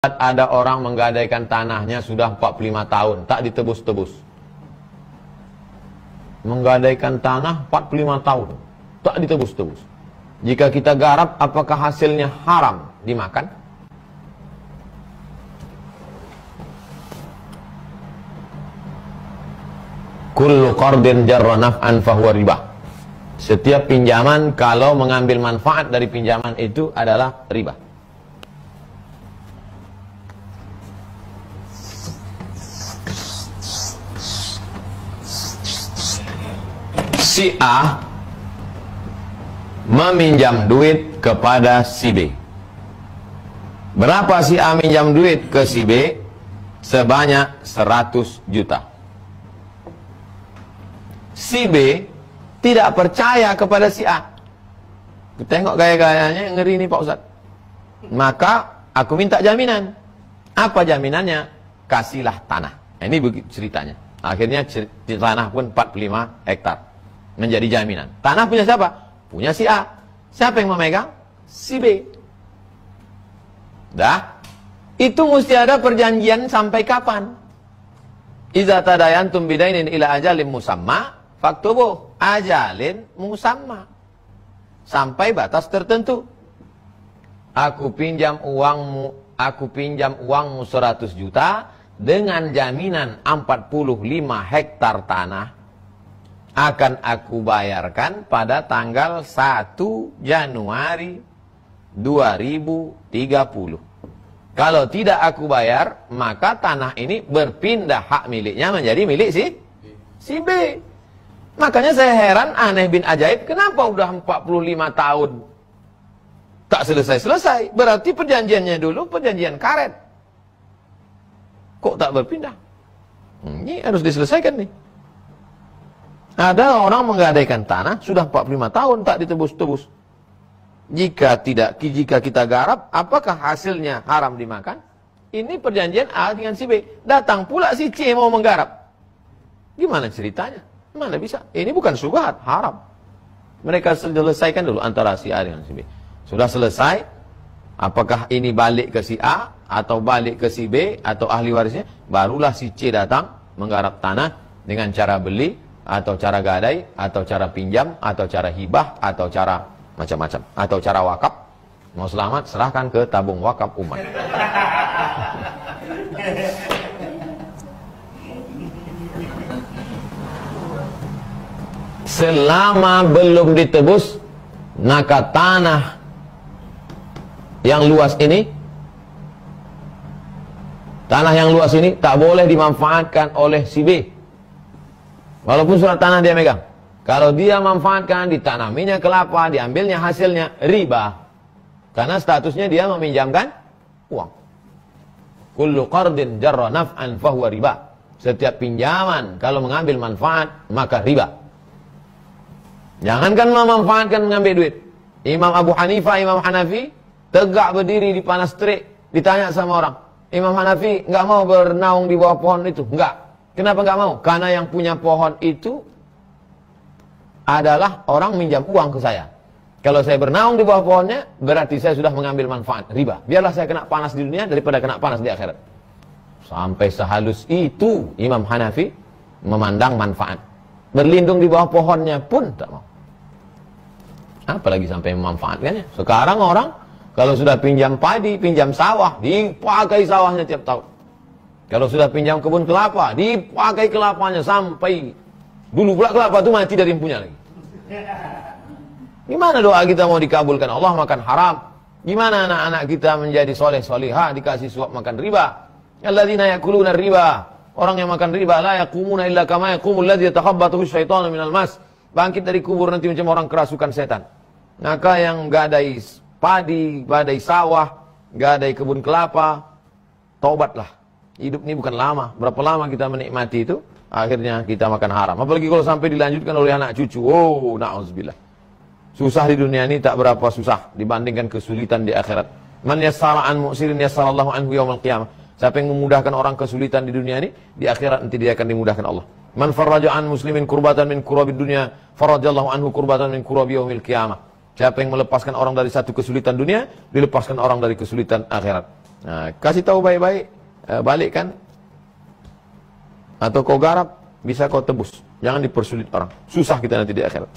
Ada orang menggadaikan tanahnya sudah 45 tahun, tak ditebus-tebus. Menggadaikan tanah 45 tahun, tak ditebus-tebus. Jika kita garap, apakah hasilnya haram dimakan? Kullu qardin jarra naf'an fahuwa riba. Setiap pinjaman kalau mengambil manfaat dari pinjaman itu adalah riba. Si A meminjam duit kepada si B. Berapa si A minjam duit ke si B? Sebanyak 100 juta. Si B tidak percaya kepada si A. Tengok gaya-gayanya ngeri nih Pak Ustadz. Maka aku minta jaminan. Apa jaminannya? Kasihlah tanah. Nah, ini begitu ceritanya. Akhirnya tanah pun 45 hektar. Menjadi jaminan. Tanah punya siapa? Punya si A. Siapa yang memegang? Si B. Dah. Itu mesti ada perjanjian sampai kapan? Iza tadayantum bidainin ila ajalin musamma faktubuh ajalin musamma. Sampai batas tertentu. Aku pinjam uangmu 100 juta dengan jaminan 45 hektar tanah akan aku bayarkan pada tanggal 1 Januari 2030. Kalau tidak aku bayar, maka tanah ini berpindah hak miliknya menjadi milik si B. Makanya saya heran, aneh bin ajaib, kenapa udah 45 tahun tak selesai-selesai? Berarti perjanjiannya dulu perjanjian karet. Kok tak berpindah? Ini harus diselesaikan nih. Ada orang menggadaikan tanah sudah 45 tahun tak ditebus-tebus. Jika kita garap, apakah hasilnya haram dimakan? Ini perjanjian A dengan si B. Datang pula si C mau menggarap. Gimana ceritanya? Mana bisa? Ini bukan syubhat, haram. Mereka selesaikan dulu antara si A dengan si B. Sudah selesai, apakah ini balik ke si A atau balik ke si B atau ahli warisnya? Barulah si C datang menggarap tanah dengan cara beli atau cara gadai, atau cara pinjam, atau cara hibah, atau cara macam-macam, atau cara wakaf. Mau selamat, serahkan ke tabung wakaf umat. Selama belum ditebus, maka tanah yang luas ini tak boleh dimanfaatkan oleh si B. Walaupun surat tanah dia megang. Kalau dia manfaatkan, ditanaminya kelapa, diambilnya hasilnya, riba. Karena statusnya dia meminjamkan uang. Kullu qardin jarra naf'an fahuwa riba. Setiap pinjaman kalau mengambil manfaat, maka riba. Jangankan memanfaatkan mengambil duit. Imam Abu Hanifah, Imam Hanafi, tegak berdiri di panas terik, ditanya sama orang. Imam Hanafi nggak mau bernaung di bawah pohon itu. Enggak. Kenapa nggak mau? Karena yang punya pohon itu adalah orang minjam uang ke saya. Kalau saya bernaung di bawah pohonnya, berarti saya sudah mengambil manfaat, riba. Biarlah saya kena panas di dunia daripada kena panas di akhirat. Sampai sehalus itu Imam Hanafi memandang manfaat. Berlindung di bawah pohonnya pun tak mau. Apalagi sampai memanfaatkannya. Sekarang orang kalau sudah pinjam padi, pinjam sawah, dipakai sawahnya tiap tahun. Kalau sudah pinjam kebun kelapa, dipakai kelapanya sampai dulu pula kelapa itu mati dari empunya lagi. Gimana doa kita mau dikabulkan? Allah makan haram. Gimana anak-anak kita menjadi soleh solihah dikasih suap makan riba? Alladzina yakuluna riba. Orang yang makan riba la yaqumuna illa kama yaqumul ladzi yatakhabbathu syaitanu minal mas. Bangkit dari kubur nanti macam orang kerasukan setan. Maka yang gadai padi, gadai sawah, gadai kebun kelapa, taubatlah. Hidup ini bukan lama. Berapa lama kita menikmati itu, akhirnya kita makan haram. Apalagi kalau sampai dilanjutkan oleh anak cucu. Oh, na'udzubillah. Susah di dunia ini tak berapa susah dibandingkan kesulitan di akhirat. Man yassara an mu'sirin yassarallahu anhu yaumal qiyamah. Siapa yang memudahkan orang kesulitan di dunia ini, di akhirat nanti dia akan dimudahkan Allah. Man farraja an muslimin kurbatan min kurabid dunya, farajallahu anhu kurbatan min kurabi yaumil qiyamah. Siapa yang melepaskan orang dari satu kesulitan dunia, dilepaskan orang dari kesulitan akhirat. Nah, kasih tahu baik-baik, balikkan. Atau kau garap, bisa kau tebus. Jangan dipersulit orang. Susah kita nanti di akhirat.